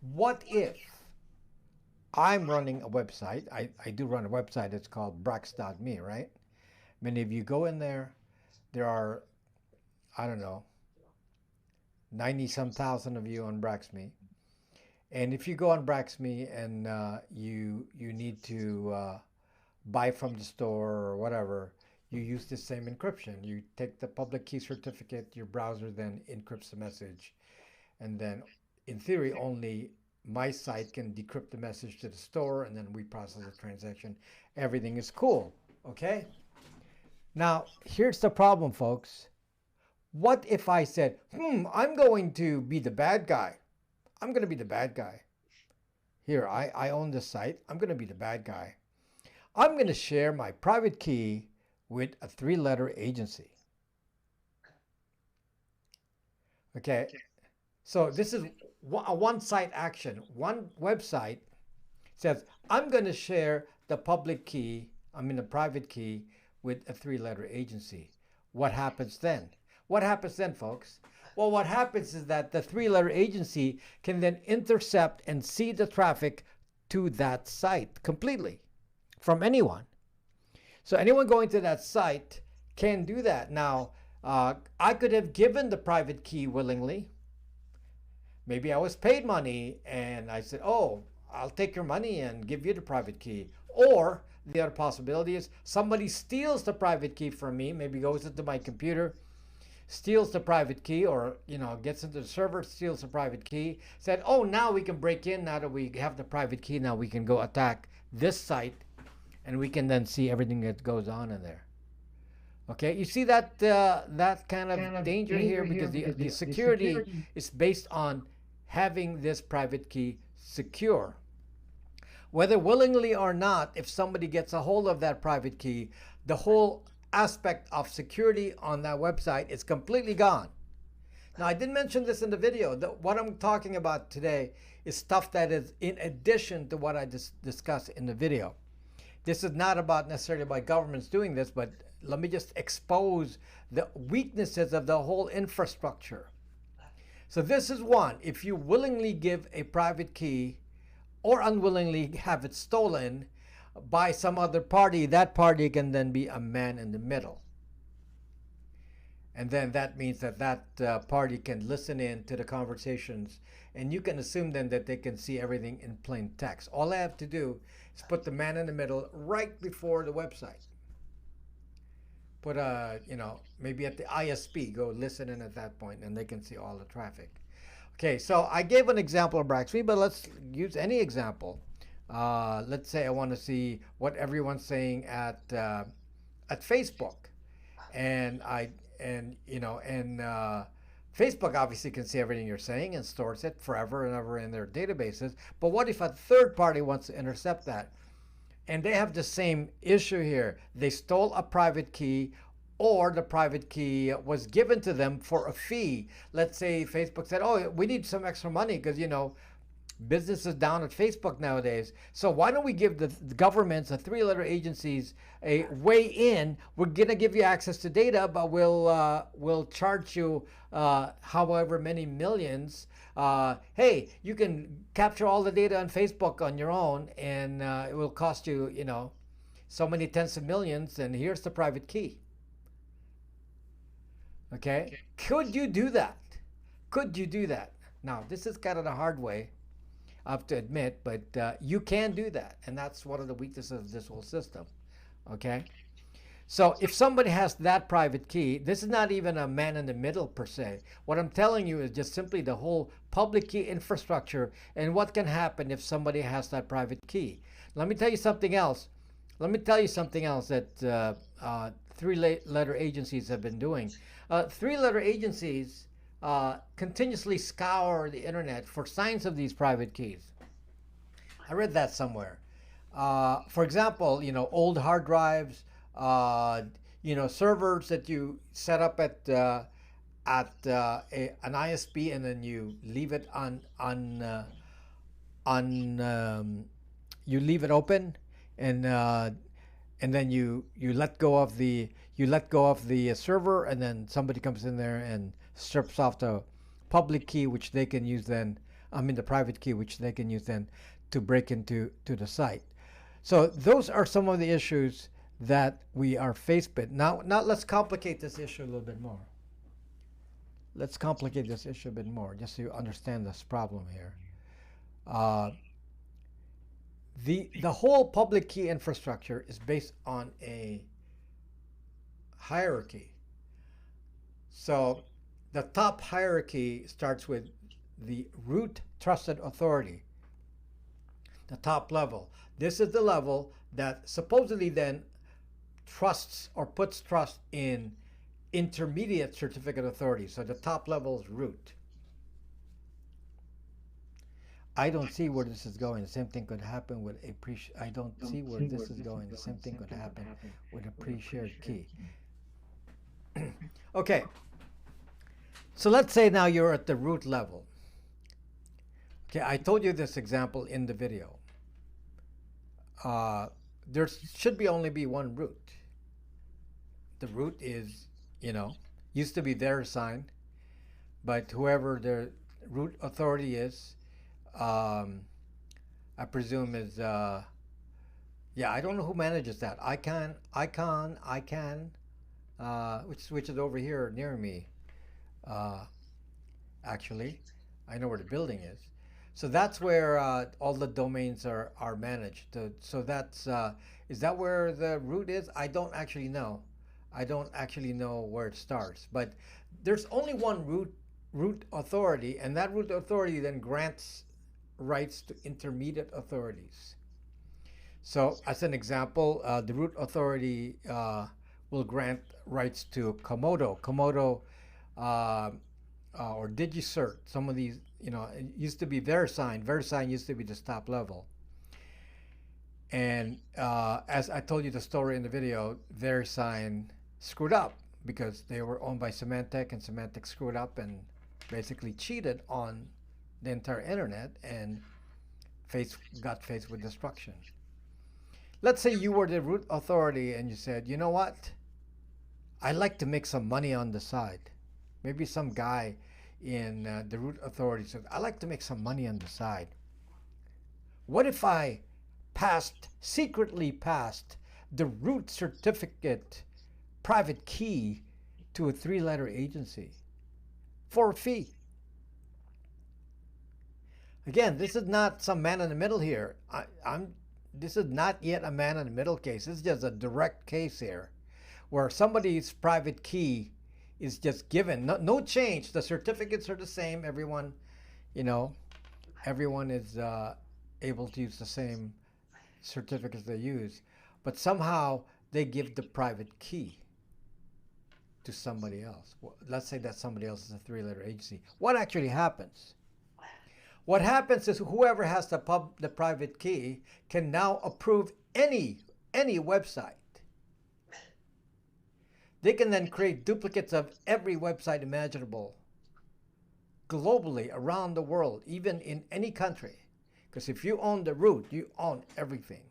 What if I'm running a website? I do run a website. It's called Brax.me, right? Many of you go in there. There are, I don't know, 90 some thousand of you on Braxme. And if you go on Braxme and you need to buy from the store or whatever, you use the same encryption. You take the public key certificate, your browser then encrypts the message, and then in theory only my site can decrypt the message to the store, and then we process the transaction. Everything is cool, okay? Now, here's the problem, folks. What if I said, I'm going to be the bad guy. I'm going to be the bad guy. Here, I own this site. I'm going to be the bad guy. I'm going to share my private key with a 3-letter agency. Okay, so this is a one-site action. One website says, I'm going to share the public key, the private key, with a 3-letter agency. What happens then? What happens then, folks? Well, what happens is that the 3-letter agency can then intercept and see the traffic to that site completely from anyone. So anyone going to that site can do that. Now, I could have given the private key willingly. Maybe I was paid money and I said, oh, I'll take your money and give you the private key. Or the other possibility is somebody steals the private key from me, maybe goes into my computer, steals the private key, or gets into the server, steals the private key, said, oh, now we can break in. Now that we have the private key, now we can go attack this site, and we can then see everything that goes on in there. Okay, you see that that kind of danger here, because the security is based on having this private key secure. Whether willingly or not, if somebody gets a hold of that private key, the whole aspect of security on that website is completely gone. Now, I didn't mention this in the video. What I'm talking about today is stuff that is in addition to what I discussed in the video. This is not about necessarily by governments doing this, but let me just expose the weaknesses of the whole infrastructure. So this is one. If you willingly give a private key or unwillingly have it stolen by some other party, that party can then be a man in the middle. And then that means that that party can listen in to the conversations, and you can assume then that they can see everything in plain text. All I have to do is put the man in the middle right before the website. Put maybe at the ISP, go listen in at that point, and they can see all the traffic. Okay, so I gave an example of Braxman, but let's use any example. Let's say I want to see what everyone's saying at Facebook, and Facebook obviously can see everything you're saying and stores it forever and ever in their databases. But what if a third party wants to intercept that? And they have the same issue here. They stole a private key, or the private key was given to them for a fee. Let's say Facebook said, oh, we need some extra money because, business is down at Facebook nowadays. So why don't we give the governments, the 3-letter agencies, a way in? We're gonna give you access to data, but we'll charge you however many millions. Hey, you can capture all the data on Facebook on your own, and it will cost you, so many tens of millions. And here's the private key. Okay, could you do that? Could you do that? Now, this is kind of the hard way, I have to admit, but you can do that, and that's one of the weaknesses of this whole system. Okay, so if somebody has that private key, this is not even a man in the middle per se. What I'm telling you is just simply the whole public key infrastructure and what can happen if somebody has that private key. Let me tell you something else. Let me tell you something else that 3-letter agencies have been doing. 3-letter agencies continuously scour the internet for signs of these private keys. I read that somewhere. For example, old hard drives, servers that you set up at an ISP, and then you leave it you leave it open, and then you let go of the server, and then somebody comes in there and strips off the public key, which they can use then the private key, which they can use then to break into the site. So those are some of the issues that we are faced with. Now let's complicate this issue a little bit more. Let's complicate this issue a bit more, just so you understand this problem here. The whole public key infrastructure is based on a hierarchy. So the top hierarchy starts with the root trusted authority, the top level. This is the level that supposedly then trusts or puts trust in intermediate certificate authority. So the top level is root. I don't see where this is going. The same thing could happen with a I don't see where this is going. The same thing could happen with a pre-shared key. Okay. So let's say now you're at the root level. Okay, I told you this example in the video. There should only be one root. The root is, used to be their sign, but whoever the root authority is, I presume is, I don't know who manages that. Icon, which is over here near me. Actually, I know where the building is. So that's where all the domains are managed. So that's, is that where the root is? I don't actually know. I don't actually know where it starts. But there's only one root authority, and that root authority then grants rights to intermediate authorities. So as an example, the root authority will grant rights to Comodo, or DigiCert. Some of these, it used to be VeriSign. VeriSign used to be the top level. And as I told you the story in the video, VeriSign screwed up because they were owned by Symantec, and Symantec screwed up and basically cheated on the entire internet and got faced with destruction. Let's say you were the root authority and you said, you know what? I'd like to make some money on the side. Maybe some guy in the root authority said, I'd like to make some money on the side. What if I secretly passed the root certificate private key to a 3-letter agency for a fee? Again, this is not some man in the middle here. This is not yet a man in the middle case. This is just a direct case here where somebody's private key is just given. No change. The certificates are the same. Everyone is able to use the same certificates they use. But somehow they give the private key to somebody else. Let's say that somebody else is a 3-letter agency. What actually happens? What happens is whoever has the private key can now approve any website. They can then create duplicates of every website imaginable globally around the world, even in any country. Because if you own the root, you own everything.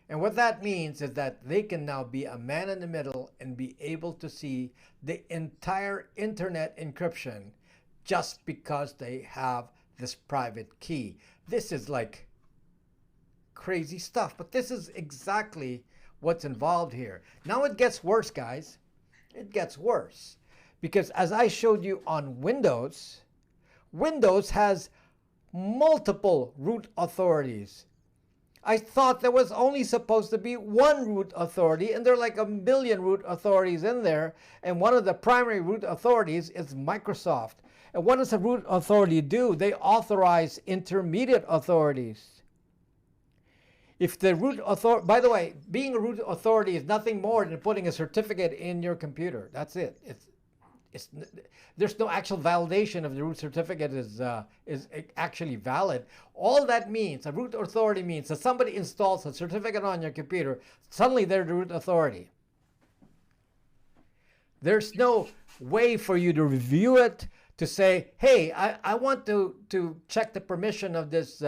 And what that means is that they can now be a man in the middle and be able to see the entire internet encryption just because they have this private key. This is like crazy stuff, but this is exactly what's involved here. Now it gets worse, guys. It gets worse. Because as I showed you on Windows, Windows has multiple root authorities. I thought there was only supposed to be one root authority, and there are like a million root authorities in there, and one of the primary root authorities is Microsoft. And what does a root authority do? They authorize intermediate authorities. If the root authority, by the way, being a root authority is nothing more than putting a certificate in your computer. That's it. There's no actual validation of the root certificate is actually valid. All that means, a root authority means that somebody installs a certificate on your computer, suddenly they're the root authority. There's no way for you to review it, to say, hey, I want to check the permission of this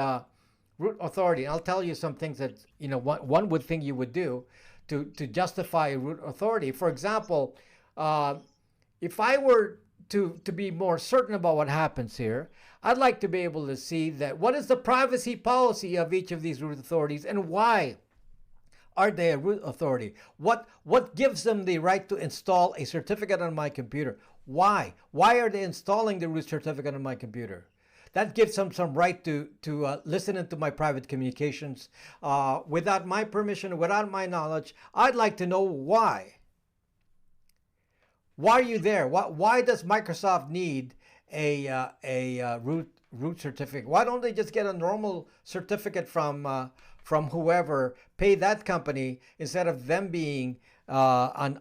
root authority. I'll tell you some things that one would think you would do to justify a root authority. For example, if I were to be more certain about what happens here, I'd like to be able to see that what is the privacy policy of each of these root authorities and why are they a root authority? What gives them the right to install a certificate on my computer? Why? Why are they installing the root certificate on my computer? That gives them some right to listen into my private communications without my permission, without my knowledge. I'd like to know why. Why are you there? Why does Microsoft need a root certificate? Why don't they just get a normal certificate from whoever, pay that company instead of them being an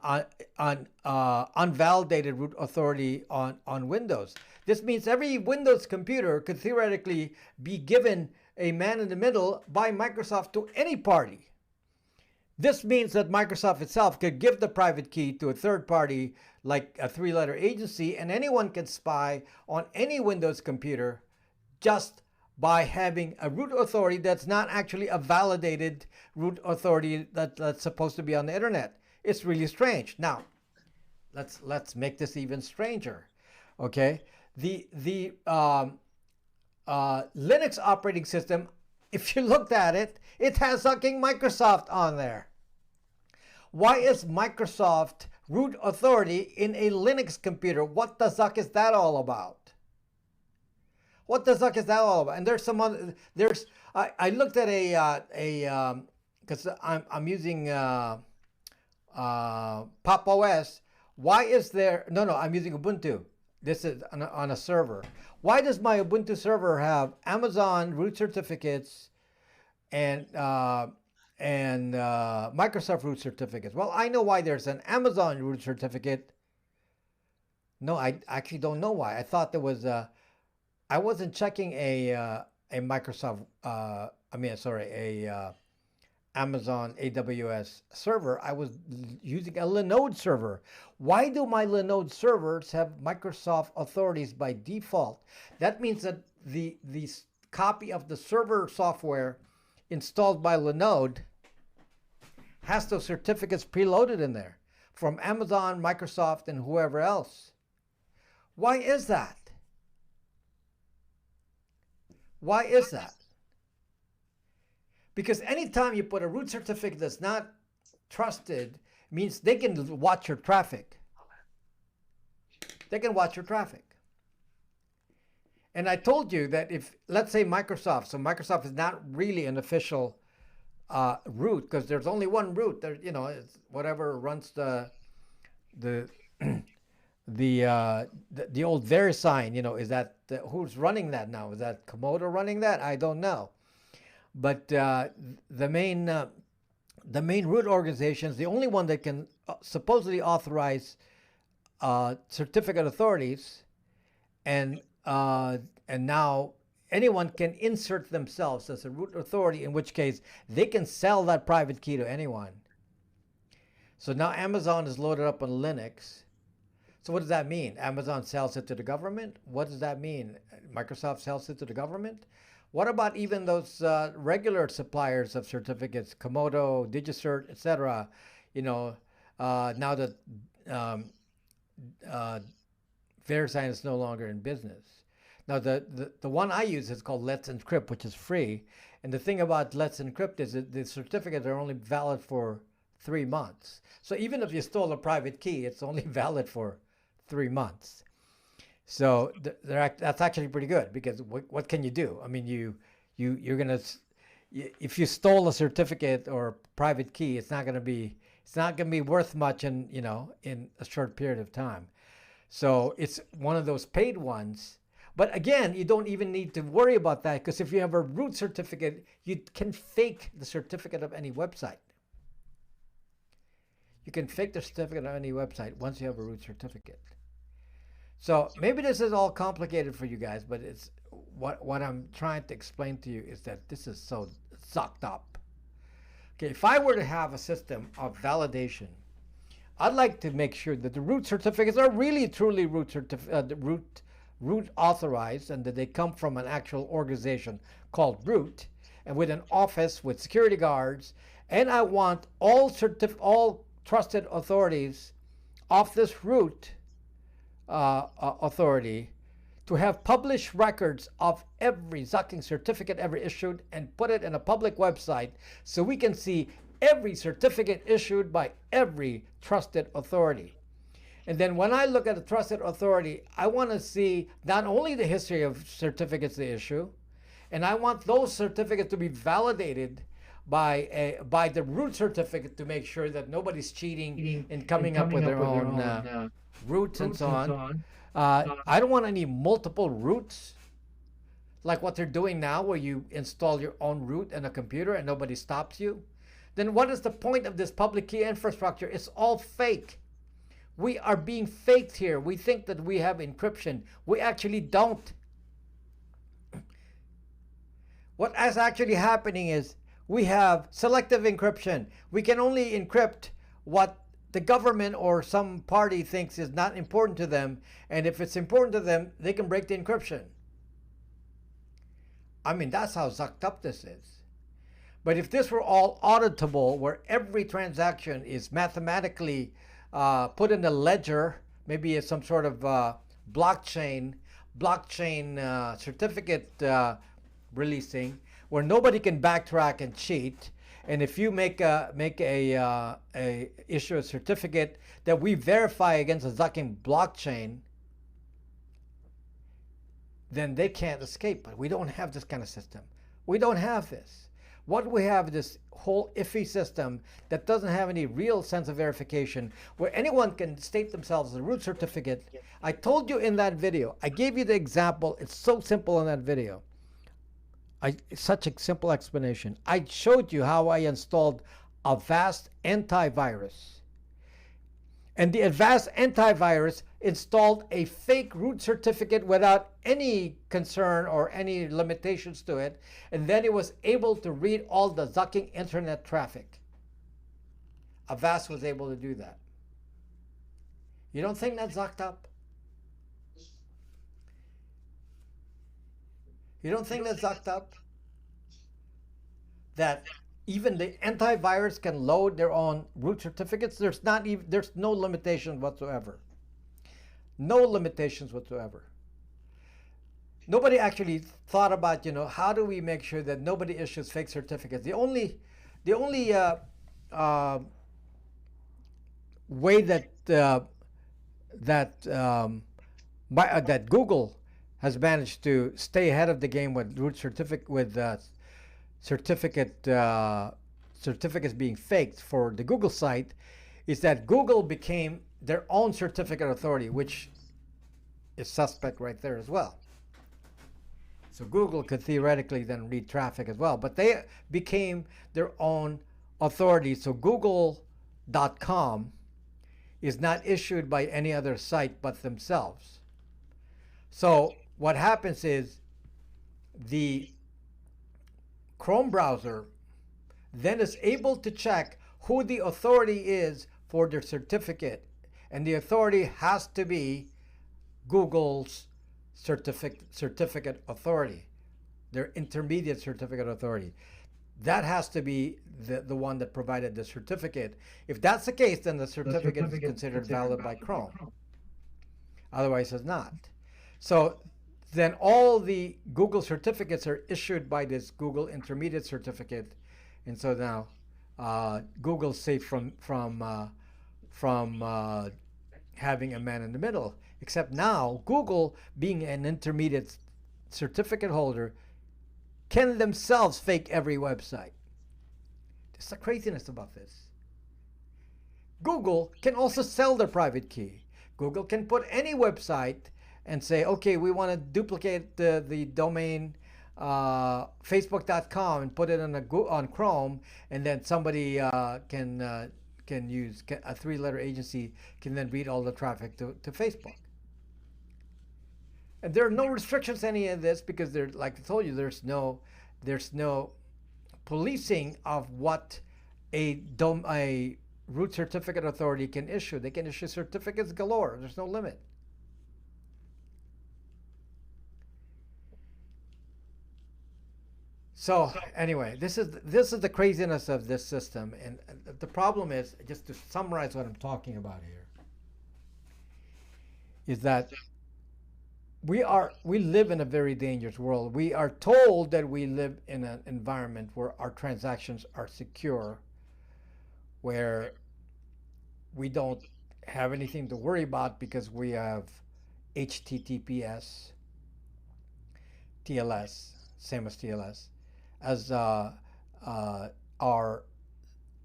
unvalidated root authority on Windows? This means every Windows computer could theoretically be given a man in the middle by Microsoft to any party. This means that Microsoft itself could give the private key to a third party like a three-letter agency, and anyone can spy on any Windows computer just by having a root authority that's not actually a validated root authority that's supposed to be on the internet. It's really strange. Now, let's make this even stranger. Okay, the Linux operating system, if you looked at it, it has fucking Microsoft on there. Why is Microsoft root authority in a Linux computer? What the zuck is that all about? What the zuck is that all about? And there's some other, I looked at because I'm using Pop OS. Why is there, no, I'm using Ubuntu. This is on a server. Why does my Ubuntu server have Amazon root certificates and Microsoft root certificates? Well, I know why there's an Amazon root certificate. No, I actually don't know why. I thought there was I wasn't checking a Microsoft, Amazon AWS server. I was using a Linode server. Why do my Linode servers have Microsoft authorities by default? That means that the copy of the server software installed by Linode has those certificates preloaded in there from Amazon, Microsoft, and whoever else. Why is that? Why is that? Because anytime you put a root certificate that's not trusted, means they can watch your traffic. They can watch your traffic. And I told you that if, let's say Microsoft, so Microsoft is not really an official root, because there's only one root. There, it's whatever runs the old VeriSign. Is that who's running that now? Is that Komodo running that? I don't know. But the main root organization is the only one that can supposedly authorize certificate authorities, and now anyone can insert themselves as a root authority, in which case they can sell that private key to anyone. So now Amazon is loaded up on Linux. So what does that mean? Amazon sells it to the government? What does that mean? Microsoft sells it to the government? What about even those regular suppliers of certificates, Komodo, DigiCert, etc.? Now that VeriSign is no longer in business. Now, the one I use is called Let's Encrypt, which is free. And the thing about Let's Encrypt is that the certificates are only valid for 3 months. So even if you stole a private key, it's only valid for 3 months. So that's actually pretty good, because what can you do? I mean, you're gonna, if you stole a certificate or private key, it's not gonna be worth much in a short period of time. So it's one of those paid ones. But again, you don't even need to worry about that, because if you have a root certificate, you can fake the certificate of any website. You can fake the certificate of any website once you have a root certificate. So maybe this is all complicated for you guys, but it's what I'm trying to explain to you is that this is so sucked up. Okay, if I were to have a system of validation, I'd like to make sure that the root certificates are really truly root authorized, and that they come from an actual organization called root, and with an office with security guards. And I want all trusted authorities off this root authority to have published records of every zucking certificate ever issued and put it in a public website so we can see every certificate issued by every trusted authority. And then when I look at a trusted authority, I want to see not only the history of certificates they issue, and I want those certificates to be validated by the root certificate to make sure that nobody's cheating and coming up with their own roots and so on. I don't want any multiple roots like what they're doing now, where you install your own root in a computer and nobody stops you. Then what is the point of this public key infrastructure? It's all fake. We are being faked here. We think that we have encryption. We actually don't. What is actually happening is we have selective encryption. We can only encrypt what the government or some party thinks is not important to them. And if it's important to them, they can break the encryption. I mean, that's how zucked up this is. But if this were all auditable, where every transaction is mathematically put in a ledger, maybe it's some sort of blockchain certificate releasing, where nobody can backtrack and cheat. And if you issue a certificate that we verify against a zucking blockchain, then they can't escape. But we don't have this kind of system. We don't have this. What we have is this whole iffy system that doesn't have any real sense of verification, where anyone can state themselves as a root certificate. I told you in that video, I gave you the example. It's so simple in that video. It's such a simple explanation. I showed you how I installed Avast antivirus. And the Avast antivirus installed a fake root certificate without any concern or any limitations to it. And then it was able to read all the zucking internet traffic. Avast was able to do that. You don't think that's zucked up? You don't think that's zucked up? That even the antivirus can load their own root certificates? There's no limitations whatsoever. No limitations whatsoever. Nobody actually thought about, how do we make sure that nobody issues fake certificates? The only way that Google has managed to stay ahead of the game with certificates being faked for the Google site is that Google became their own certificate authority, which is suspect right there as well. So Google could theoretically then read traffic as well, but they became their own authority. So Google.com is not issued by any other site but themselves. So what happens is the Chrome browser then is able to check who the authority is for their certificate. And the authority has to be Google's certificate authority, their intermediate certificate authority. That has to be the one that provided the certificate. If that's the case, then the certificate is considered valid by Chrome. Otherwise, it's not. So then all the Google certificates are issued by this Google intermediate certificate. And so now Google's safe from having a man in the middle. Except now, Google, being an intermediate certificate holder, can themselves fake every website. There's the craziness about this. Google can also sell their private key. Google can put any website and say, okay, we want to duplicate the domain facebook.com and put it on Chrome, and then somebody can use a three-letter agency can then read all the traffic to Facebook. And there are no restrictions to any of this because like I told you, there's no policing of what a root certificate authority can issue. They can issue certificates galore. There's no limit. So anyway, this is the craziness of this system, and the problem is, just to summarize what I'm talking about here, is that we live in a very dangerous world. We are told that we live in an environment where our transactions are secure, where we don't have anything to worry about because we have HTTPS, TLS, same as TLS, as our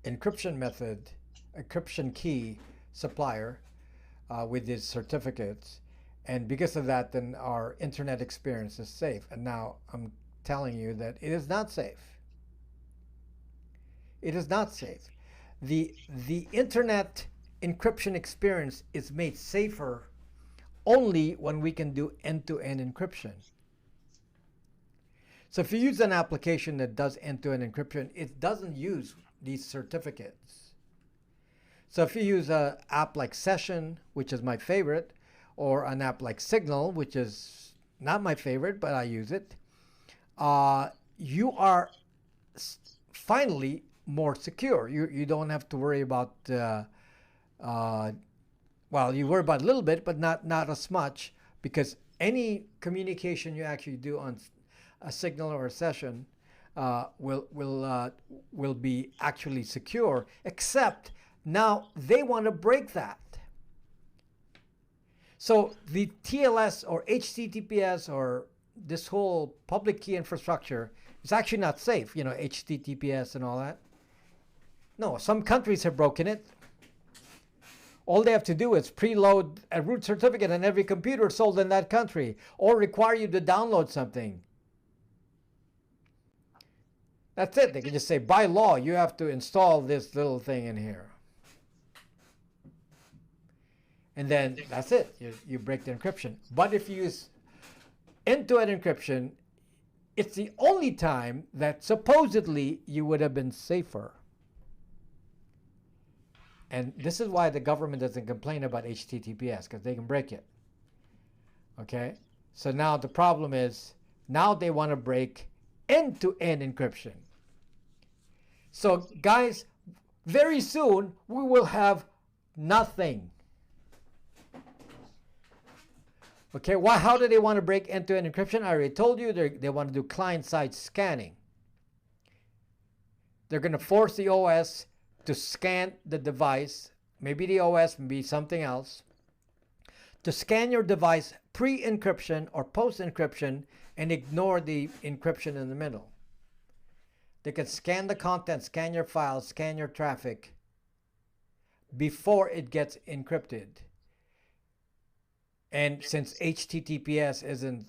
encryption method, encryption key supplier with these certificates. And because of that, then our internet experience is safe. And now I'm telling you that it is not safe. It is not safe. The internet encryption experience is made safer only when we can do end-to-end encryption. So if you use an application that does end-to-end encryption, it doesn't use these certificates. So if you use an app like Session, which is my favorite, or an app like Signal, which is not my favorite, but I use it, you are finally more secure. You don't have to worry about, well, you worry about a little bit, but not as much, because any communication you actually do on a Signal or a Session will be actually secure, except now they want to break that. So the TLS or HTTPS or this whole public key infrastructure is actually not safe, HTTPS and all that. No, some countries have broken it. All they have to do is preload a root certificate on every computer sold in that country, or require you to download something. That's it. They can just say, by law, you have to install this little thing in here. And then that's it. You break the encryption. But if you use end-to-end encryption, it's the only time that supposedly you would have been safer. And this is why the government doesn't complain about HTTPS, because they can break it. Okay? So now the problem is, now they want to break end-to-end encryption. So guys, very soon we will have nothing. Okay, how do they want to break end-to-end encryption? I already told you they want to do client-side scanning. They're going to force the OS to scan the device, maybe the OS, maybe something else, to scan your device pre-encryption or post-encryption and ignore the encryption in the middle. They can scan the content, scan your files, scan your traffic before it gets encrypted. And since HTTPS isn't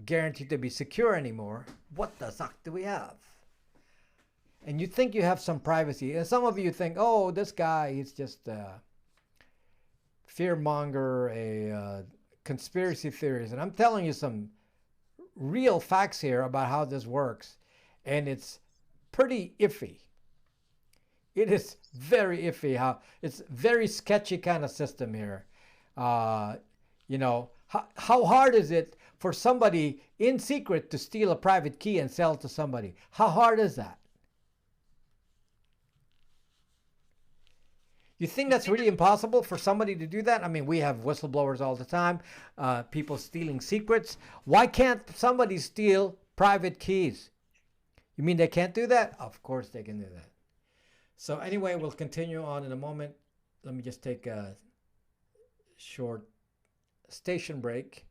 guaranteed to be secure anymore, what the fuck do we have? And you think you have some privacy. And some of you think, oh, this guy, he's just a fearmonger, a conspiracy theorist. And I'm telling you some real facts here about how this works. And it's pretty iffy. It is very iffy. It's very sketchy kind of system here. How hard is it for somebody in secret to steal a private key and sell it to somebody? How hard is that? You think that's really impossible for somebody to do that? I mean, we have whistleblowers all the time, people stealing secrets. Why can't somebody steal private keys? You mean they can't do that? Of course they can do that. So anyway, we'll continue on in a moment. Let me just take a short station break.